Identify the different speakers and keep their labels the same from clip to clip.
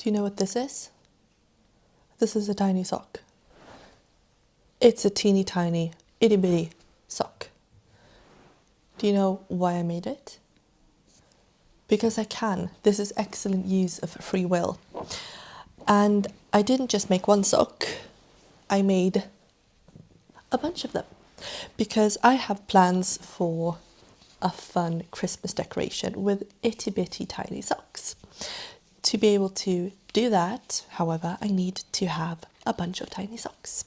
Speaker 1: Do you know what this is? This is a tiny sock. It's a teeny tiny, itty bitty sock. Do you know why I made it? Because I can. This is excellent use of free will. And I didn't just make one sock, I made a bunch of them. Because I have plans for a fun Christmas decoration with itty bitty tiny socks. To be able to do that, however, I need to have a bunch of tiny socks.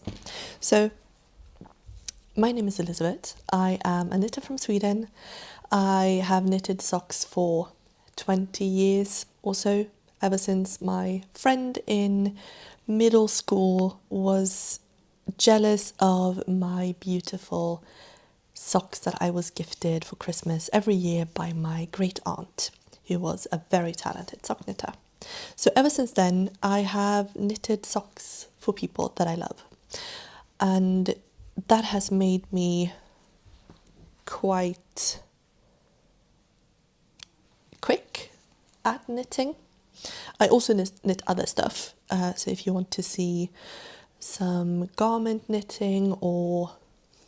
Speaker 1: So, my name is Elizabeth. I am a knitter from Sweden. I have knitted socks for 20 years or so, ever since my friend in middle school was jealous of my beautiful socks that I was gifted for Christmas every year by my great aunt, who was a very talented sock knitter. So ever since then, I have knitted socks for people that I love. And that has made me quite quick at knitting. I also knit other stuff. So if you want to see some garment knitting or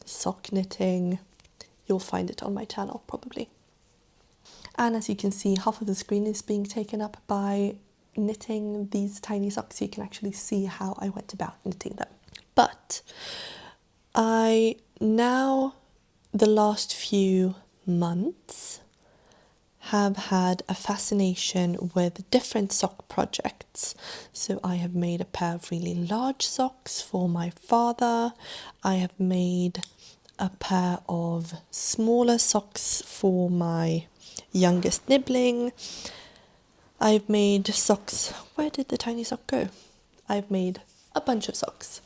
Speaker 1: sock knitting, you'll find it on my channel probably. And as you can see, half of the screen is being taken up by knitting these tiny socks. You can actually see how I went about knitting them. But I now, the last few months, have had a fascination with different sock projects. So I have made a pair of really large socks for my father. I have made a pair of smaller socks for my youngest nibbling. I've made socks. Where did the tiny sock go? I've made a bunch of socks,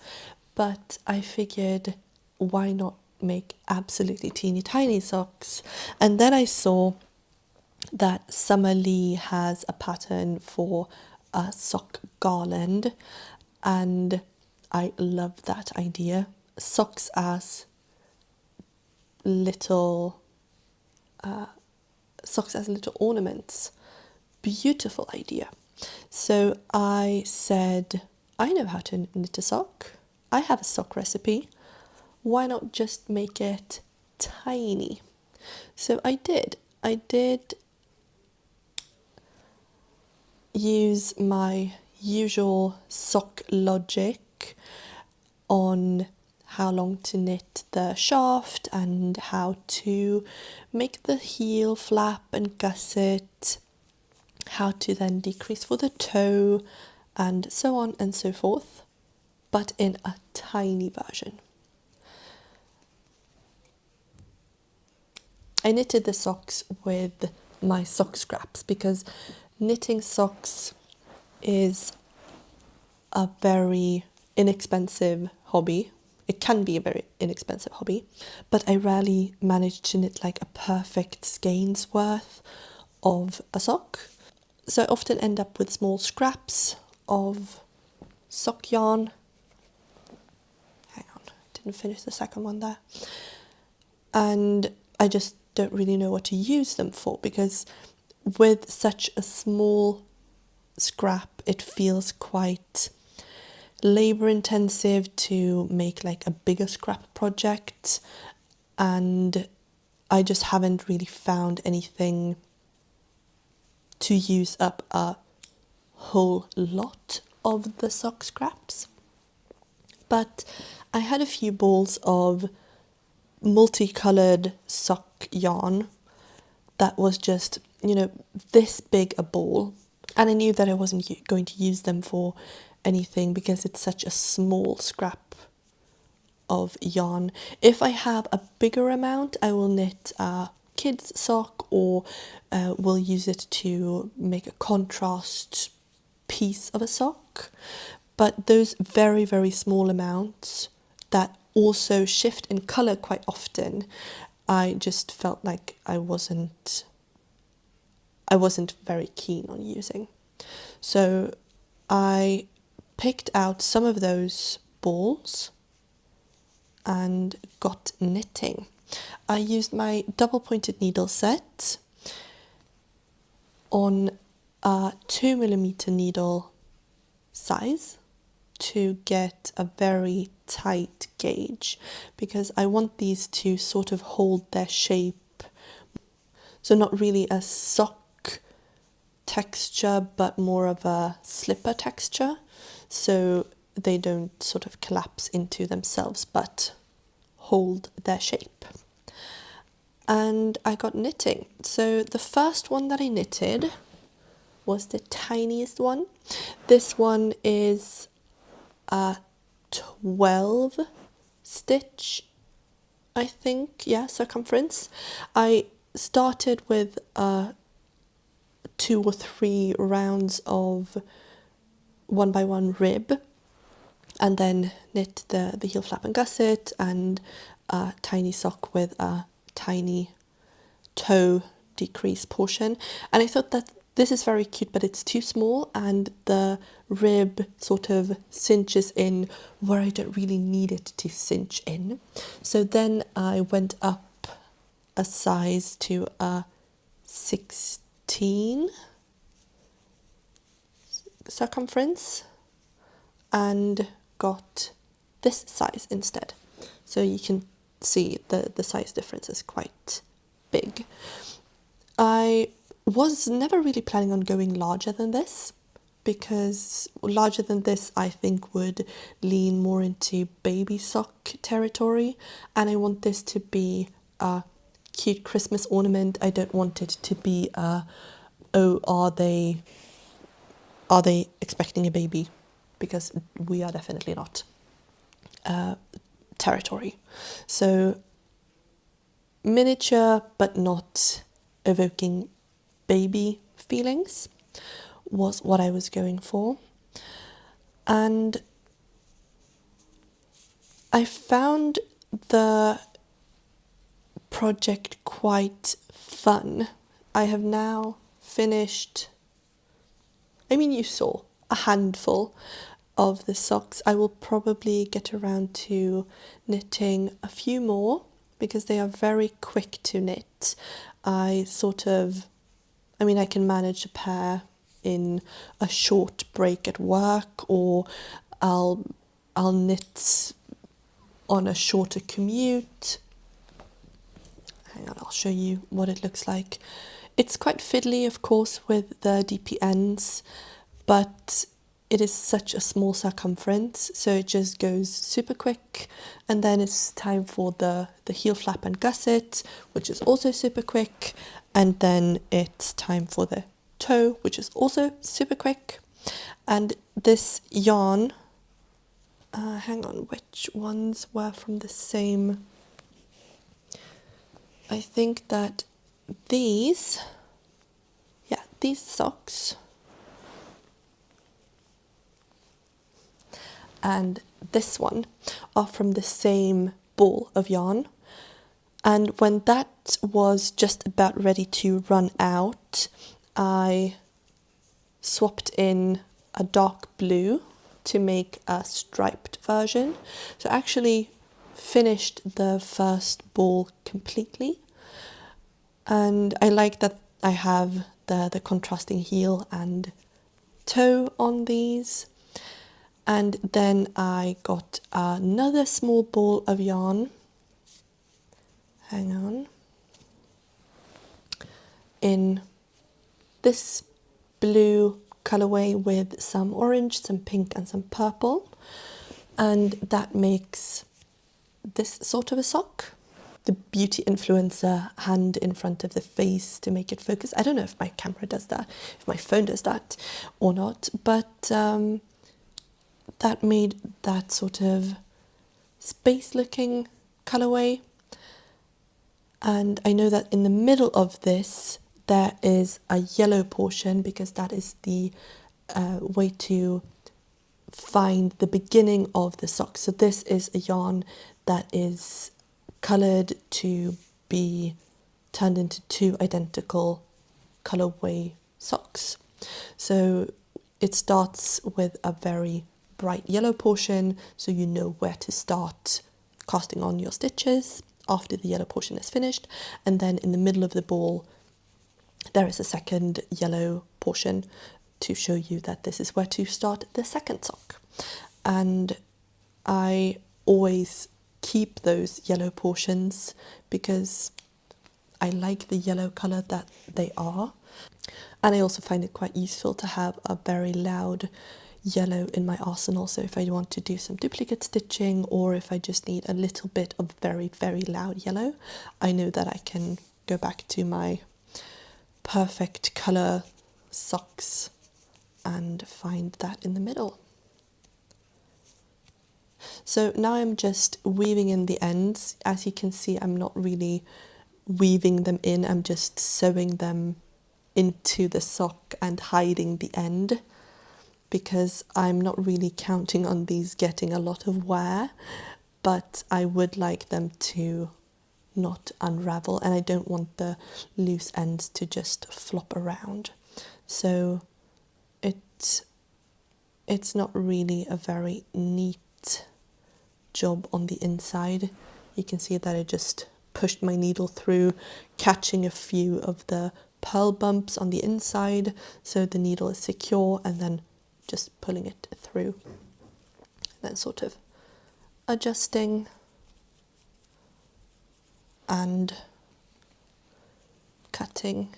Speaker 1: but I figured why not make absolutely teeny tiny socks? And then I saw that Summer Lee has a pattern for a sock garland, and I love that idea. Socks as little ornaments. Beautiful idea. So I said, I know how to knit a sock. I have a sock recipe. Why not just make it tiny? So I did use my usual sock logic on how long to knit the shaft and how to make the heel flap and gusset, how to then decrease for the toe, and so on and so forth, but in a tiny version. I knitted the socks with my sock scraps because knitting socks is a very inexpensive hobby. It can be a very inexpensive hobby, but I rarely manage to knit like a perfect skeins worth of a sock. So I often end up with small scraps of sock yarn. Hang on, didn't finish the second one there. And I just don't really know what to use them for, because with such a small scrap, it feels quite labor intensive to make like a bigger scrap project, and I just haven't really found anything to use up a whole lot of the sock scraps. But I had a few balls of multicolored sock yarn that was just, this big a ball, and I knew that I wasn't going to use them for anything because it's such a small scrap of yarn. If I have a bigger amount, I will knit a kid's sock, or will use it to make a contrast piece of a sock. But those very, very small amounts that also shift in colour quite often, I just felt like I wasn't very keen on using. So I picked out some of those balls and got knitting. I used my double pointed needle set on a 2mm needle size to get a very tight gauge, because I want these to sort of hold their shape. So not really a sock texture, but more of a slipper texture. So they don't sort of collapse into themselves, but hold their shape. And I got knitting. So the first one that I knitted was the tiniest one. This one is a 12 stitch, I think, yeah, circumference. I started with 2 or 3 rounds of 1x1 rib, and then knit the heel flap and gusset and a tiny sock with a tiny toe decrease portion. And I thought that this is very cute, but it's too small, and the rib sort of cinches in where I don't really need it to cinch in. So then I went up a size to a 16 circumference and got this size instead. So you can see the size difference is quite big. I was never really planning on going larger than this, because larger than this I think would lean more into baby sock territory, and I want this to be a cute Christmas ornament. I don't want it to be a, oh, are they expecting a baby, because we are definitely not, territory. So miniature but not evoking baby feelings was what I was going for. And I found the project quite fun. I have now finished, I mean, you saw a handful of the socks. I will probably get around to knitting a few more, because they are very quick to knit. I can manage a pair in a short break at work, or I'll knit on a shorter commute. Hang on, I'll show you what it looks like. It's quite fiddly, of course, with the DPNs, but it is such a small circumference, so it just goes super quick. And then it's time for the heel flap and gusset, which is also super quick. And then it's time for the toe, which is also super quick. And this yarn, hang on, which ones were from the same? I think that these socks and this one are from the same ball of yarn. And when that was just about ready to run out, I swapped in a dark blue to make a striped version. So I actually finished the first ball completely, and I like that I have the contrasting heel and toe on these. And then I got another small ball of yarn, hang on, in this blue colorway with some orange, some pink and some purple, and that makes this sort of a sock. The beauty influencer hand in front of the face to make it focus. I don't know if my camera does that, if my phone does that or not, but that made that sort of space looking colorway. And I know that in the middle of this there is a yellow portion, because that is the way to find the beginning of the sock. So this is a yarn that is coloured to be turned into 2 identical colourway socks. So it starts with a very bright yellow portion, so you know where to start casting on your stitches after the yellow portion is finished. And then in the middle of the ball there is a second yellow portion to show you that this is where to start the second sock. And I always keep those yellow portions because I like the yellow colour that they are. And I also find it quite useful to have a very loud yellow in my arsenal. So if I want to do some duplicate stitching, or if I just need a little bit of very, very loud yellow, I know that I can go back to my perfect colour socks and find that in the middle. So now I'm just weaving in the ends. As you can see, I'm not really weaving them in, I'm just sewing them into the sock and hiding the end, because I'm not really counting on these getting a lot of wear, but I would like them to not unravel, and I don't want the loose ends to just flop around. So it's not really a very neat job on the inside. You can see that I just pushed my needle through, catching a few of the pearl bumps on the inside so the needle is secure, and then just pulling it through, then sort of adjusting and cutting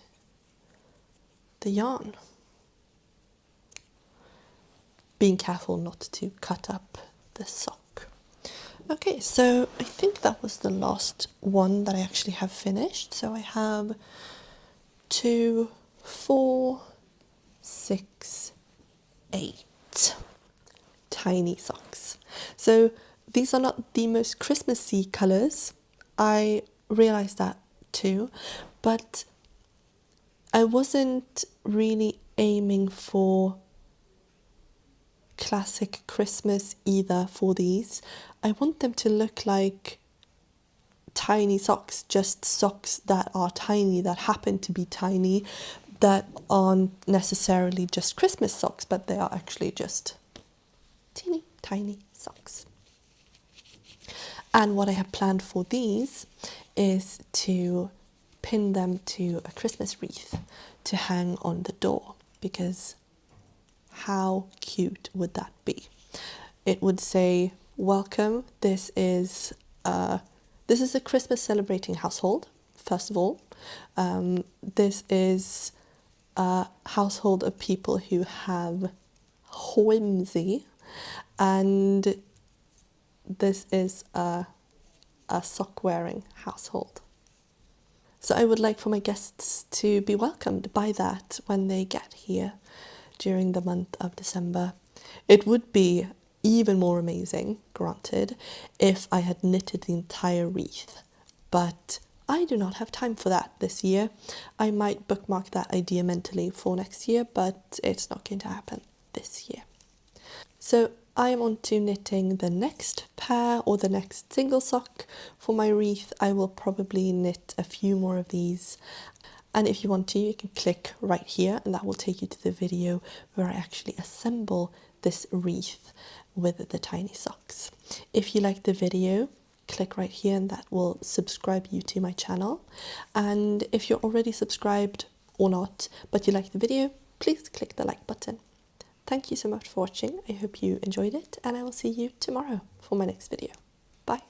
Speaker 1: the yarn, being careful not to cut up the sock. Okay, so I think that was the last one that I actually have finished. So I have 2, 4, 6, 8 tiny socks. So these are not the most Christmassy colours. I realised that too, but I wasn't really aiming for classic Christmas either for these. I want them to look like tiny socks, just socks that are tiny, that happen to be tiny, that aren't necessarily just Christmas socks, but they are actually just teeny tiny socks. And what I have planned for these is to pin them to a Christmas wreath to hang on the door, because how cute would that be? It would say, welcome, this is a Christmas celebrating household, first of all. This is a household of people who have whimsy, and this is a sock-wearing household. So I would like for my guests to be welcomed by that when they get here during the month of December. It would be even more amazing, granted, if I had knitted the entire wreath, but I do not have time for that this year. I might bookmark that idea mentally for next year, but it's not going to happen this year. So I am on to knitting the next pair, or the next single sock for my wreath. I will probably knit a few more of these, and if you want to, you can click right here and that will take you to the video where I actually assemble this wreath with the tiny socks. If you like the video, click right here and that will subscribe you to my channel. And if you're already subscribed or not, but you like the video, please click the like button. Thank you so much for watching. I hope you enjoyed it, and I will see you tomorrow for my next video. Bye.